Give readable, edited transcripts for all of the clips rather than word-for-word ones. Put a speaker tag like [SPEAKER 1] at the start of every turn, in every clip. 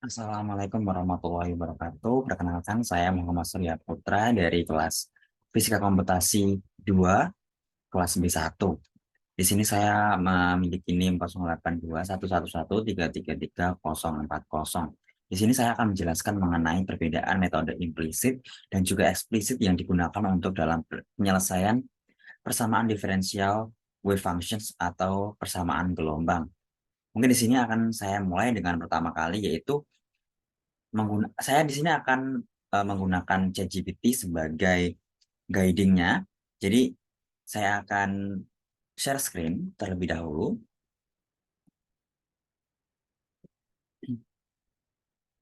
[SPEAKER 1] Assalamualaikum warahmatullahi wabarakatuh. Perkenalkan, saya Muhammad Surya Putra dari kelas Fisika Komputasi 2, kelas B1. Di sini saya memiliki NIM 08211113334040. Di sini saya akan menjelaskan mengenai perbedaan metode implisit dan juga eksplisit yang digunakan untuk dalam penyelesaian persamaan diferensial wave functions atau persamaan gelombang. Mungkin di sini akan saya mulai dengan pertama kali, yaitu saya di sini akan menggunakan ChatGPT sebagai guidingnya. Jadi saya akan share screen terlebih dahulu.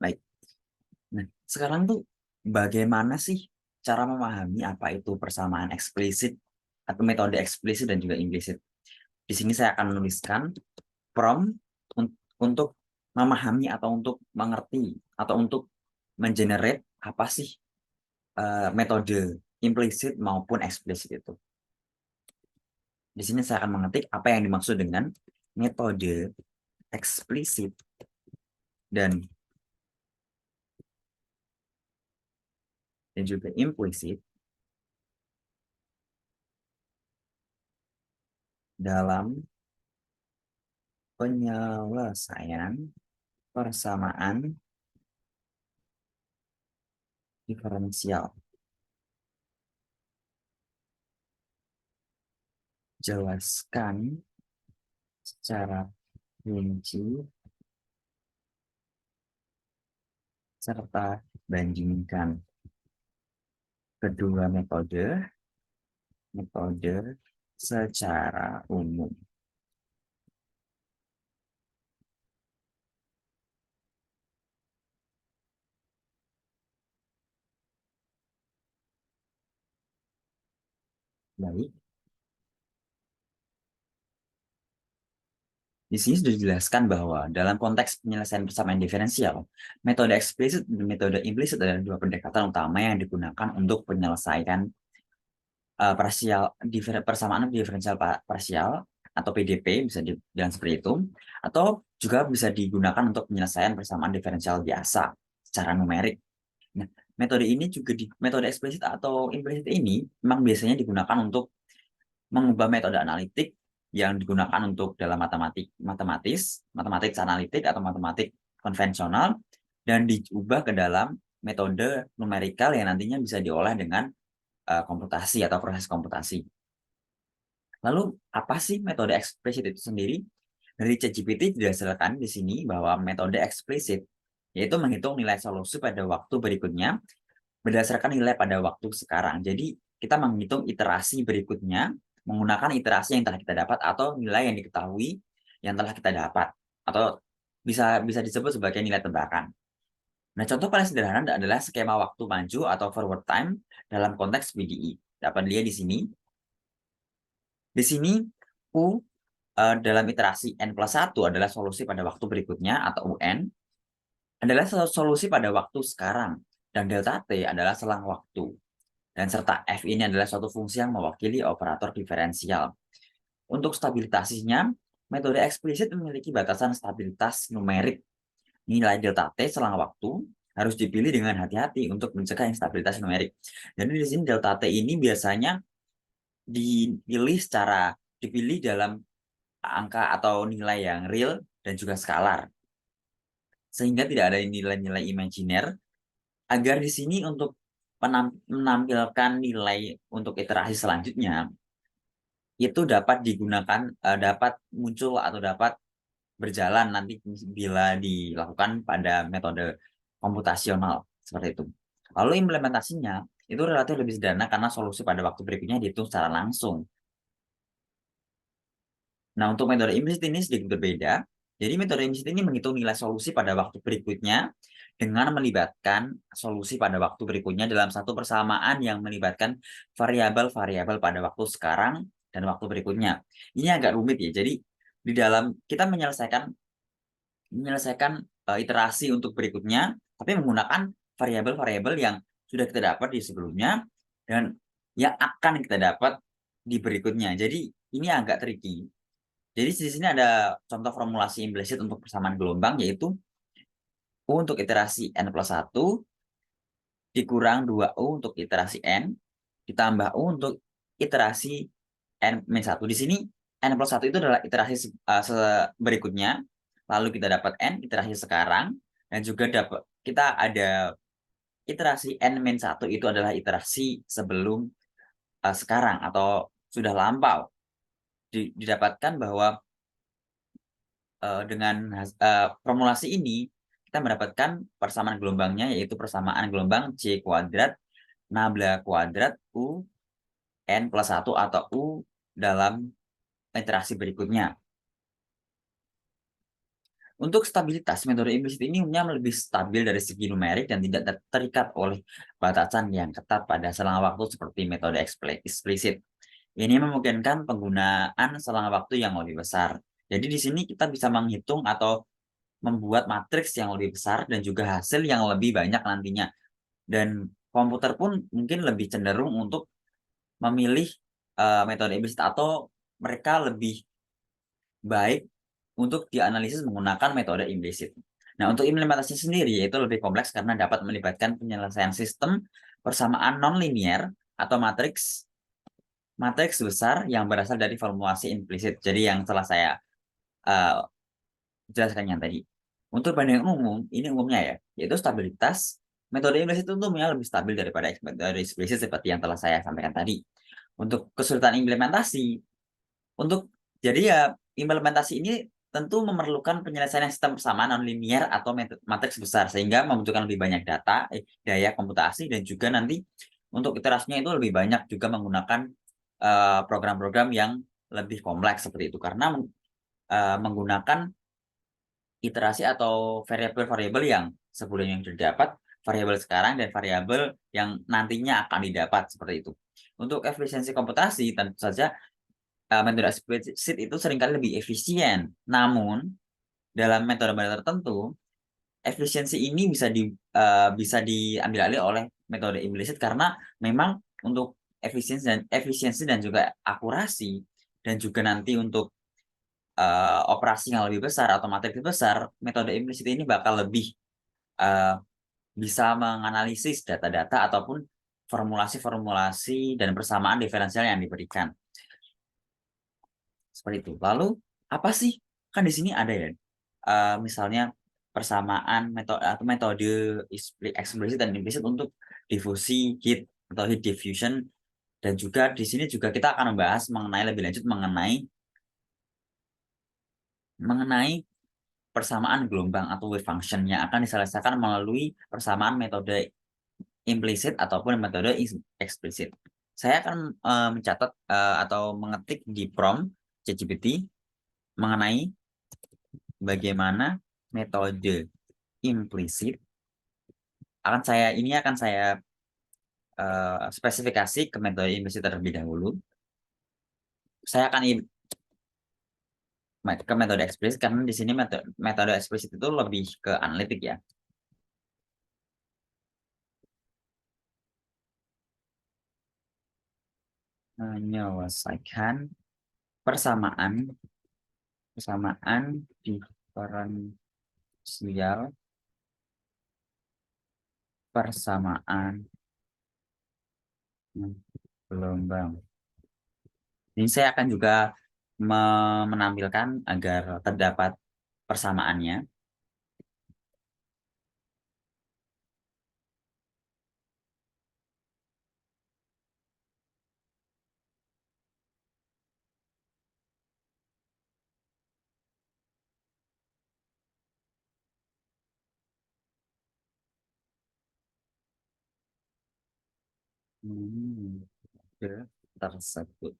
[SPEAKER 1] Baik. Nah, sekarang tuh bagaimana sih cara memahami apa itu persamaan eksplisit atau metode eksplisit dan juga implisit? Di sini saya akan menuliskan prompt untuk memahami atau untuk mengerti atau untuk mengenerate apa sih metode implisit maupun eksplisit itu. Di sini saya akan mengetik apa yang dimaksud dengan metode eksplisit dan juga implisit dalam penyelesaian persamaan diferensial. Jelaskan secara rinci serta bandingkan kedua metode secara umum. Baik. Di sini sudah dijelaskan bahwa dalam konteks penyelesaian persamaan diferensial, metode eksplisit dan metode implisit adalah dua pendekatan utama yang digunakan untuk penyelesaian persamaan diferensial parsial atau PDP, bisa dibilang seperti itu, atau juga bisa digunakan untuk penyelesaian persamaan diferensial biasa secara numerik. Nah, metode eksplisit atau implisit ini memang biasanya digunakan untuk mengubah metode analitik yang digunakan untuk dalam matematik analitik atau matematik konvensional, dan diubah ke dalam metode numerikal yang nantinya bisa diolah dengan komputasi atau proses komputasi. Lalu apa sih metode eksplisit itu sendiri? Dari ChatGPT dijelaskan di sini bahwa metode eksplisit yaitu menghitung nilai solusi pada waktu berikutnya berdasarkan nilai pada waktu sekarang. Jadi kita menghitung iterasi berikutnya menggunakan iterasi yang telah kita dapat atau nilai yang diketahui yang telah kita dapat, atau bisa bisa disebut sebagai nilai tebakan. Nah, contoh paling sederhana adalah skema waktu maju atau forward time dalam konteks PDI. Dapat dilihat di sini. Di sini U dalam iterasi N+1 adalah solusi pada waktu berikutnya atau UN, adalah solusi pada waktu sekarang, dan delta T adalah selang waktu. Dan serta F ini adalah suatu fungsi yang mewakili operator diferensial. Untuk stabilitasnya, metode eksplisit memiliki batasan stabilitas numerik. Nilai delta T selang waktu harus dipilih dengan hati-hati untuk mencegah instabilitas numerik. Jadi di sini delta T ini biasanya dipilih dalam angka atau nilai yang real dan juga skalar. Sehingga tidak ada nilai-nilai imajiner, agar di sini untuk menampilkan nilai untuk iterasi selanjutnya itu dapat muncul atau dapat berjalan nanti bila dilakukan pada metode komputasional seperti itu. Lalu implementasinya itu relatif lebih sederhana karena solusi pada waktu berikutnya dihitung secara langsung. Nah, untuk metode implisit ini sedikit berbeda. Jadi metode implisit ini menghitung nilai solusi pada waktu berikutnya dengan melibatkan solusi pada waktu berikutnya dalam satu persamaan yang melibatkan variabel-variabel pada waktu sekarang dan waktu berikutnya. Ini agak rumit ya. Jadi di dalam kita menyelesaikan iterasi untuk berikutnya, tapi menggunakan variabel-variabel yang sudah kita dapat di sebelumnya dan yang akan kita dapat di berikutnya. Jadi ini agak tricky. Jadi di sini ada contoh formulasi implisit untuk persamaan gelombang, yaitu U untuk iterasi N plus 1 dikurang 2U untuk iterasi N, ditambah U untuk iterasi N-1. Di sini N plus 1 itu adalah iterasi berikutnya, lalu kita dapat N iterasi sekarang, dan juga dapat kita ada iterasi N-1 itu adalah iterasi sebelum sekarang atau sudah lampau. Didapatkan bahwa dengan formulasi ini kita mendapatkan persamaan gelombangnya, yaitu persamaan gelombang C kuadrat nabla kuadrat U N plus 1 atau U dalam iterasi berikutnya. Untuk stabilitas, metode implisit ini umumnya lebih stabil dari segi numerik dan tidak terikat oleh batasan yang ketat pada selang waktu seperti metode eksplisit. Ini memungkinkan penggunaan selang waktu yang lebih besar. Jadi di sini kita bisa menghitung atau membuat matriks yang lebih besar dan juga hasil yang lebih banyak nantinya. Dan komputer pun mungkin lebih cenderung untuk memilih metode implisit atau mereka lebih baik untuk dianalisis menggunakan metode implisit. Nah, untuk implementasi sendiri yaitu lebih kompleks karena dapat melibatkan penyelesaian sistem persamaan nonlinier atau matriks matriks besar yang berasal dari formulasi implisit. Jadi yang telah saya uh, jelaskan yang tadi. Untuk perbandingan umum, ini umumnya ya, yaitu stabilitas. Metode implisit itu umumnya lebih stabil daripada metode eksplisit seperti yang telah saya sampaikan tadi. Untuk kesulitan implementasi, untuk jadi ya implementasi ini tentu memerlukan penyelesaian sistem persamaan nonlinier atau matriks besar sehingga membutuhkan lebih banyak data, daya komputasi dan juga nanti untuk iterasinya itu lebih banyak juga menggunakan program-program yang lebih kompleks seperti itu karena menggunakan iterasi atau variabel-variabel yang sebelumnya yang sudah didapat, variabel sekarang dan variabel yang nantinya akan didapat seperti itu. Untuk efisiensi komputasi tentu saja metode eksplisit itu seringkali lebih efisien. Namun, dalam metode-metode tertentu, efisiensi ini bisa diambil alih oleh metode implisit karena memang untuk efisiensi dan juga akurasi dan juga nanti untuk operasi yang lebih besar atau materi lebih besar, metode implisit ini bakal lebih uh, bisa menganalisis data-data ataupun formulasi-formulasi dan persamaan diferensial yang diberikan. Seperti itu. Lalu apa sih? Kan di sini ada ya, misalnya persamaan metode eksplisit dan implisit untuk difusi heat atau heat diffusion dan juga di sini juga kita akan membahas mengenai lebih lanjut mengenai persamaan gelombang atau wave function yang akan diselesaikan melalui persamaan metode implisit ataupun metode eksplisit. Saya akan mencatat atau mengetik di prompt ChatGPT mengenai bagaimana metode implisit akan saya spesifikasi ke metode implisit terlebih dahulu. Saya akan ke metode eksplisit karena di sini metode eksplisit itu lebih ke analitik ya. Menyelesaikan persamaan persamaan diferensial persamaan gelombang. Ini saya akan juga menampilkan agar terdapat persamaannya. Hmm, tersebut.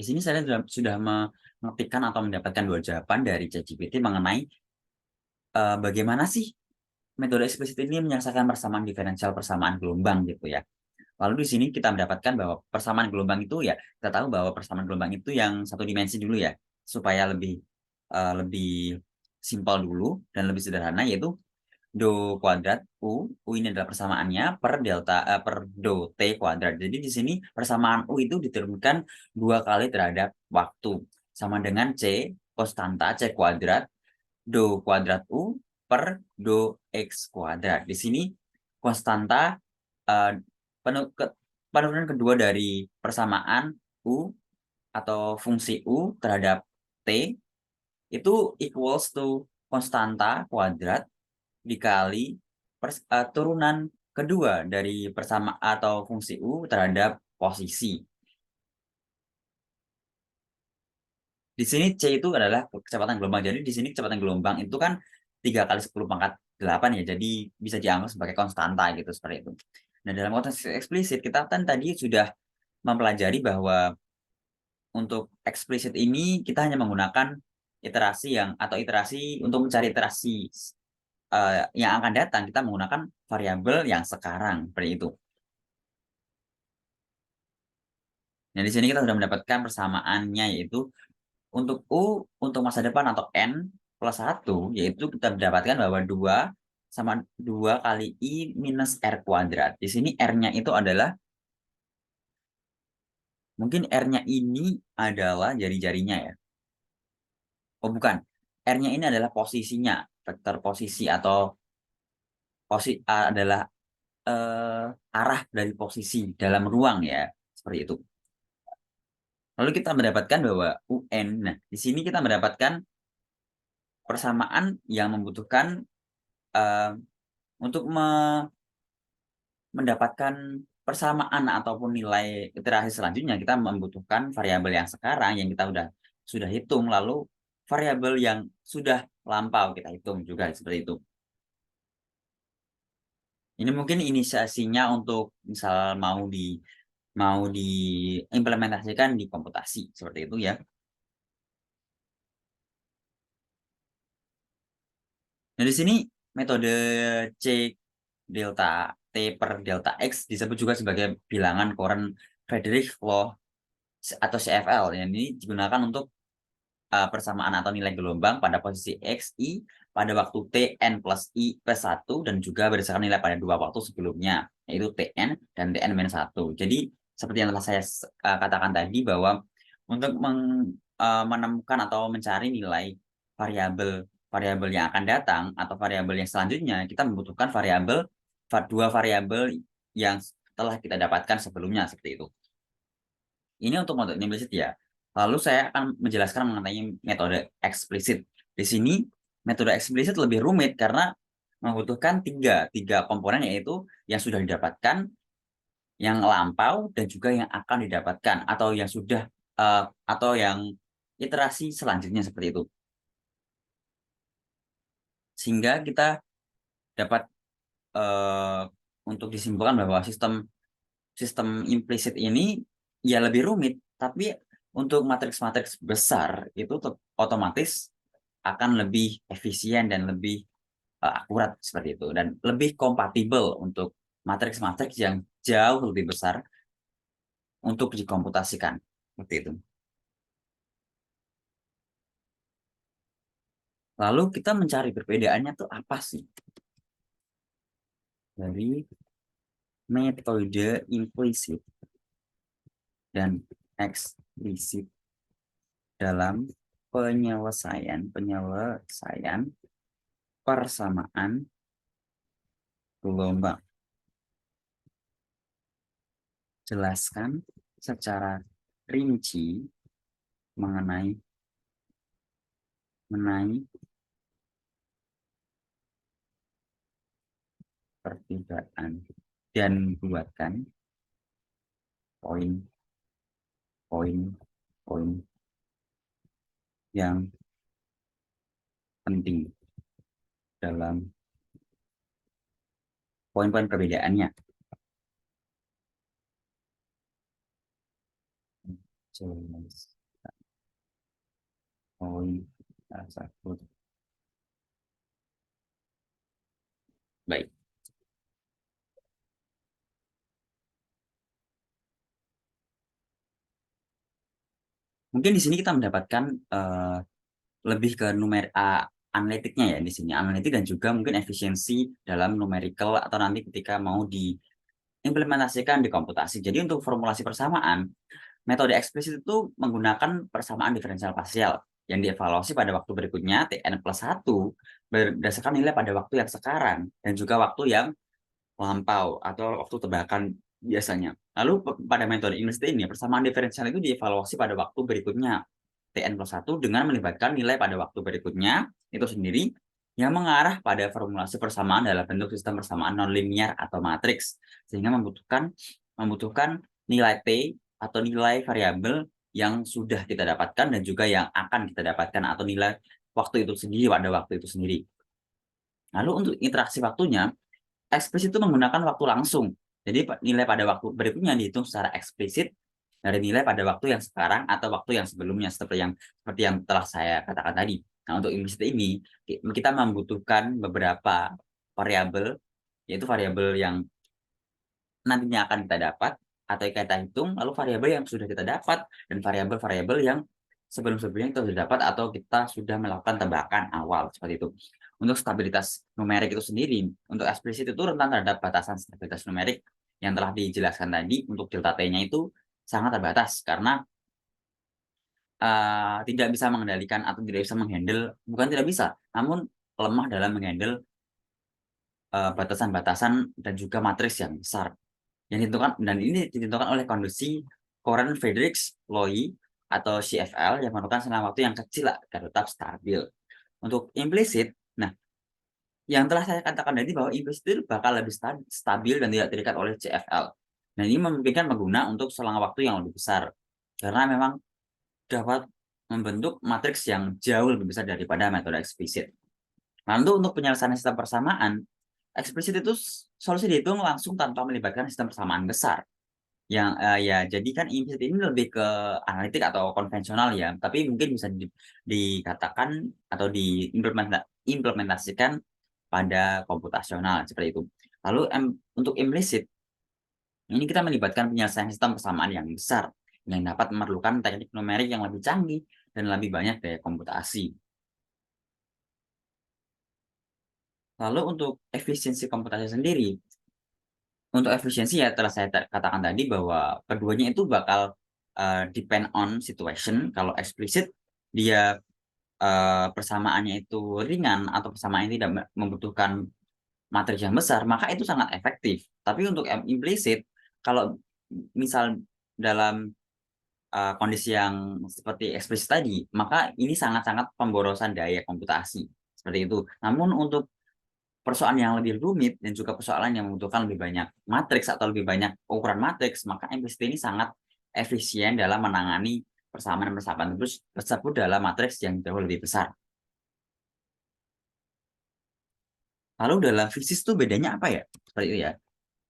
[SPEAKER 1] Di sini saya sudah mengetikkan atau mendapatkan dua jawaban dari ChatGPT mengenai bagaimana sih metode eksplisit ini menyelesaikan persamaan diferensial persamaan gelombang gitu ya. Lalu di sini kita mendapatkan bahwa persamaan gelombang itu ya, kita tahu bahwa persamaan gelombang itu yang satu dimensi dulu ya, supaya lebih simpel dulu dan lebih sederhana, yaitu do kuadrat U ini adalah persamaannya per do T kuadrat. Jadi di sini persamaan U itu diturunkan dua kali terhadap waktu, sama dengan C konstanta C kuadrat do kuadrat U per do X kuadrat. Di sini konstanta eh, penurunan kedua dari persamaan U atau fungsi U terhadap T itu equals to konstanta kuadrat dikali turunan kedua dari persama atau fungsi U terhadap posisi. Di sini C itu adalah kecepatan gelombang. Jadi di sini kecepatan gelombang itu kan 3 kali 10 pangkat 8 ya. Jadi bisa dianggap sebagai konstanta gitu seperti itu. Nah, dalam konteks eksplisit kita kan tadi sudah mempelajari bahwa untuk eksplisit ini kita hanya menggunakan iterasi untuk mencari iterasi yang akan datang, kita menggunakan variabel yang sekarang seperti itu. Nah, di sini kita sudah mendapatkan persamaannya, yaitu untuk U untuk masa depan atau N plus 1, yaitu kita mendapatkan bahwa 2 sama 2 kali I minus R kuadrat. Di sini R-nya itu adalah, mungkin R-nya ini adalah jari-jarinya ya. Oh bukan, R-nya ini adalah posisinya, vektor posisi atau adalah arah dari posisi dalam ruang ya, seperti itu. Lalu kita mendapatkan bahwa UN, nah di sini kita mendapatkan persamaan yang membutuhkan uh, untuk mendapatkan persamaan ataupun nilai iterasi selanjutnya, kita membutuhkan variabel yang sekarang yang kita sudah hitung, lalu variabel yang sudah lampau kita hitung juga seperti itu. Ini mungkin inisiasinya untuk misal mau diimplementasikan di komputasi seperti itu ya. Nah, di sini metode C delta T per delta X disebut juga sebagai bilangan Coren-Friedrich law atau CFL. Yang ini digunakan untuk persamaan atau nilai gelombang pada posisi X, I pada waktu T, N plus I plus 1 dan juga berdasarkan nilai pada dua waktu sebelumnya, yaitu Tn dan Tn minus 1. Jadi, seperti yang telah saya katakan tadi bahwa untuk menemukan atau mencari nilai variabel variabel yang akan datang atau variabel yang selanjutnya, kita membutuhkan dua variabel yang telah kita dapatkan sebelumnya seperti itu. Ini untuk metode implisit ya. Lalu saya akan menjelaskan mengenai metode eksplisit. Di sini metode eksplisit lebih rumit karena membutuhkan tiga komponen, yaitu yang sudah didapatkan, yang lampau, dan juga yang akan didapatkan atau yang iterasi selanjutnya seperti itu. Sehingga kita dapat uh, untuk disimpulkan bahwa sistem sistem implisit ini ya lebih rumit, tapi untuk matriks-matriks besar itu otomatis akan lebih efisien dan lebih akurat seperti itu, dan lebih kompatibel untuk matriks-matriks yang jauh lebih besar untuk dikomputasikan seperti itu. Lalu kita mencari perbedaannya tuh apa sih dari metode implisit dan eksplisit dalam penyelesaian persamaan gelombang. Jelaskan secara rinci mengenai perbedaan dan buatkan poin-poin yang penting dalam poin-poin perbedaannya. Jelas. Poin tersebut. Baik. Mungkin di sini kita mendapatkan lebih ke analitiknya ya di sini, analitik dan juga mungkin efisiensi dalam numerical atau nanti ketika mau diimplementasikan di komputasi. Jadi untuk formulasi persamaan, metode eksplisit itu menggunakan persamaan diferensial parsial yang dievaluasi pada waktu berikutnya Tn+1 berdasarkan nilai pada waktu yang sekarang dan juga waktu yang lampau atau waktu tebakan biasanya. Lalu pada metode implicit ini persamaan diferensial itu dievaluasi pada waktu berikutnya Tn+1 dengan melibatkan nilai pada waktu berikutnya itu sendiri yang mengarah pada formulasi persamaan dalam bentuk sistem persamaan nonlinear atau matriks sehingga membutuhkan nilai T atau nilai variabel yang sudah kita dapatkan dan juga yang akan kita dapatkan atau nilai waktu itu sendiri pada waktu itu sendiri. Lalu untuk interaksi waktunya, eksplisit itu menggunakan waktu langsung. Jadi nilai pada waktu berikutnya dihitung secara eksplisit dari nilai pada waktu yang sekarang atau waktu yang sebelumnya seperti yang telah saya katakan tadi. Nah, untuk implisit ini kita membutuhkan beberapa variabel, yaitu variabel yang nantinya akan kita dapat atau kita hitung, lalu variabel yang sudah kita dapat dan variabel-variabel yang sebelum-sebelumnya kita sudah dapat atau kita sudah melakukan tebakan awal seperti itu. Untuk stabilitas numerik itu sendiri, untuk eksplisit itu rentan terhadap batasan stabilitas numerik yang telah dijelaskan tadi. Untuk delta T-nya itu sangat terbatas karena tidak bisa mengendalikan atau tidak bisa menghandle, bukan tidak bisa, namun lemah dalam menghandle batasan-batasan dan juga matriks yang besar. Yang ditentukan dan ini ditentukan oleh kondisi Coren-Friedrichs-Loy atau CFL yang memerlukan selang waktu yang kecil agar tetap stabil. Untuk implisit, nah yang telah saya katakan tadi bahwa implisit itu bakal lebih stabil dan tidak terikat oleh CFL. Nah ini memungkinkan pengguna untuk selang waktu yang lebih besar karena memang dapat membentuk matriks yang jauh lebih besar daripada metode eksplisit. Lalu untuk penyelesaian sistem persamaan, eksplisit itu solusi dihitung langsung tanpa melibatkan sistem persamaan besar. Yang ya jadi kan implisit ini lebih ke analitik atau konvensional ya, tapi mungkin bisa dikatakan atau diimplementasikan pada komputasional seperti itu. Lalu untuk implisit ini kita melibatkan penyelesaian sistem persamaan yang besar yang dapat memerlukan teknik numerik yang lebih canggih dan lebih banyak daya komputasi. Lalu untuk efisiensi komputasi sendiri, untuk efisiensi ya telah saya katakan tadi bahwa keduanya itu bakal depend on situation. Kalau eksplisit dia persamaannya itu ringan atau persamaannya tidak membutuhkan matriks yang besar, maka itu sangat efektif. Tapi untuk implisit, kalau misal dalam kondisi yang seperti eksplisit tadi, maka ini sangat-sangat pemborosan daya komputasi. Seperti itu. Namun untuk persoalan yang lebih rumit dan juga persoalan yang membutuhkan lebih banyak matriks atau lebih banyak ukuran matriks, maka implisit ini sangat efisien dalam menangani persamaan-persamaan tersebut dalam matriks yang jauh lebih besar. Lalu dalam fisis itu bedanya apa ya? Seperti itu ya.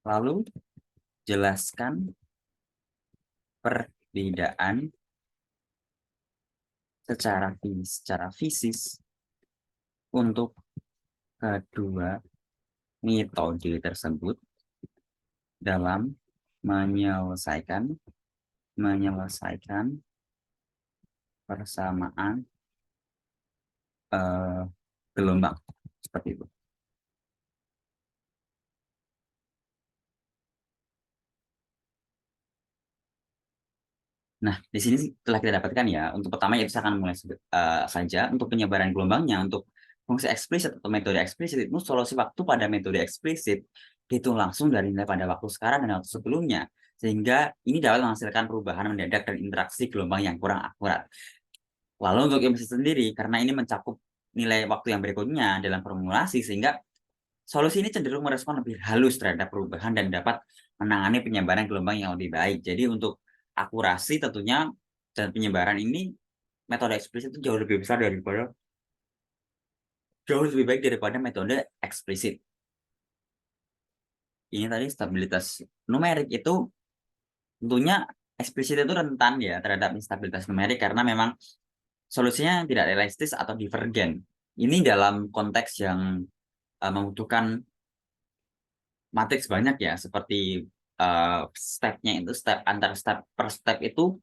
[SPEAKER 1] Lalu jelaskan perbedaan secara fisis untuk kedua metode tersebut dalam menyelesaikan persamaan gelombang seperti itu. Nah, di sini telah kita dapatkan ya, untuk pertama itu saya akan mulai saja untuk penyebaran gelombangnya untuk fungsi eksplisit atau metode eksplisit itu solusi waktu pada metode eksplisit dihitung langsung dari nilai pada waktu sekarang dan waktu sebelumnya sehingga ini dapat menghasilkan perubahan mendadak dan interaksi gelombang yang kurang akurat. Lalu untuk implisit sendiri karena ini mencakup nilai waktu yang berikutnya dalam formulasi sehingga solusi ini cenderung merespon lebih halus terhadap perubahan dan dapat menangani penyebaran gelombang yang lebih baik. Jadi untuk akurasi tentunya dan penyebaran ini metode eksplisit itu jauh lebih baik daripada metode eksplisit. Ini tadi stabilitas numerik itu tentunya eksplisit itu rentan ya terhadap instabilitas numerik karena memang solusinya tidak realistis atau divergen. Ini dalam konteks yang membutuhkan matriks banyak ya, seperti stepnya itu antar step per step itu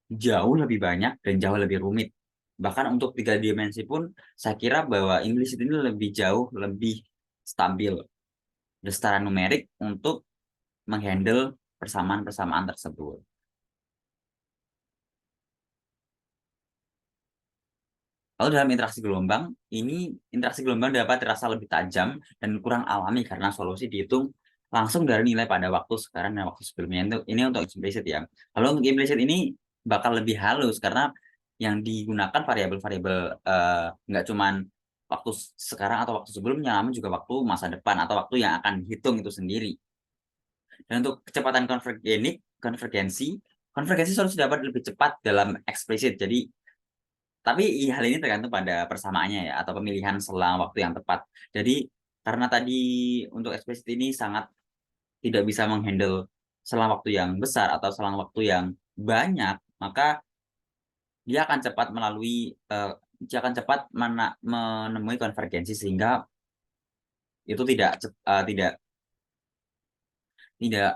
[SPEAKER 1] jauh lebih banyak dan jauh lebih rumit. Bahkan untuk 3 dimensi pun saya kira bahwa implisit ini lebih jauh lebih stabil secara numerik untuk menghandle persamaan-persamaan tersebut. Lalu dalam interaksi gelombang, ini interaksi gelombang dapat terasa lebih tajam dan kurang alami karena solusi dihitung langsung dari nilai pada waktu sekarang dan waktu sebelumnya. Ini untuk implisit ya. Lalu untuk implisit ini bakal lebih halus karena yang digunakan variabel-variabel nggak cuman waktu sekarang atau waktu sebelumnya, namun juga waktu masa depan atau waktu yang akan dihitung itu sendiri. Dan untuk kecepatan konvergensi solusi dapat lebih cepat dalam eksplisit. Jadi tapi hal ini tergantung pada persamaannya ya, atau pemilihan selang waktu yang tepat. Jadi, karena tadi untuk eksplisit ini sangat tidak bisa menghandle selang waktu yang besar atau selang waktu yang banyak, maka dia akan cepat dia akan cepat menemui konvergensi sehingga itu tidak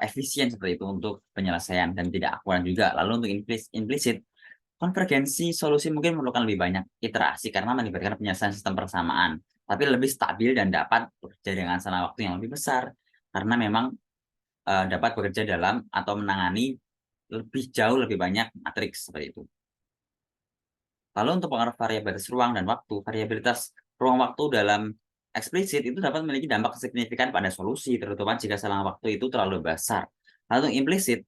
[SPEAKER 1] efisien seperti itu untuk penyelesaian dan tidak akurat juga. Lalu untuk implisit, konvergensi solusi mungkin memerlukan lebih banyak iterasi karena melibatkan penyelesaian sistem persamaan, tapi lebih stabil dan dapat bekerja dengan selang waktu yang lebih besar karena memang dapat bekerja dalam atau menangani jauh lebih banyak matriks seperti itu. Lalu untuk pengaruh variabilitas ruang dan waktu, variabilitas ruang waktu dalam eksplisit itu dapat memiliki dampak signifikan pada solusi, terutama jika selang waktu itu terlalu besar. Lalu implisit,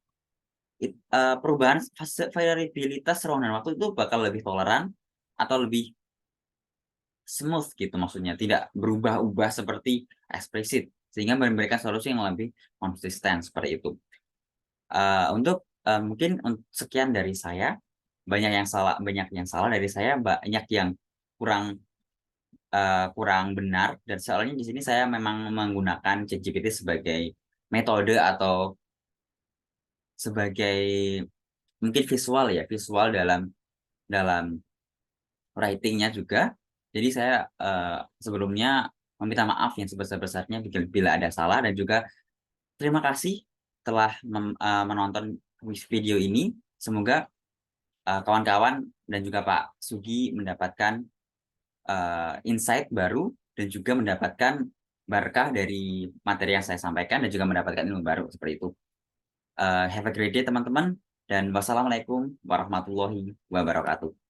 [SPEAKER 1] perubahan variabilitas ruang dan waktu itu bakal lebih toleran atau lebih smooth gitu maksudnya, tidak berubah-ubah seperti eksplisit, sehingga memberikan solusi yang lebih konsisten seperti itu. Mungkin sekian dari saya, banyak yang salah dari saya, banyak yang kurang kurang benar, dan soalnya di sini saya memang menggunakan ChatGPT sebagai metode atau sebagai mungkin visual dalam dalam writing-nya juga. Jadi saya sebelumnya meminta maaf yang sebesar-besarnya bila ada salah, dan juga terima kasih telah menonton video ini. Semoga kawan-kawan dan juga Pak Sugi mendapatkan insight baru dan juga mendapatkan berkah dari materi yang saya sampaikan dan juga mendapatkan ilmu baru seperti itu. Have a great day teman-teman, dan wassalamualaikum warahmatullahi wabarakatuh.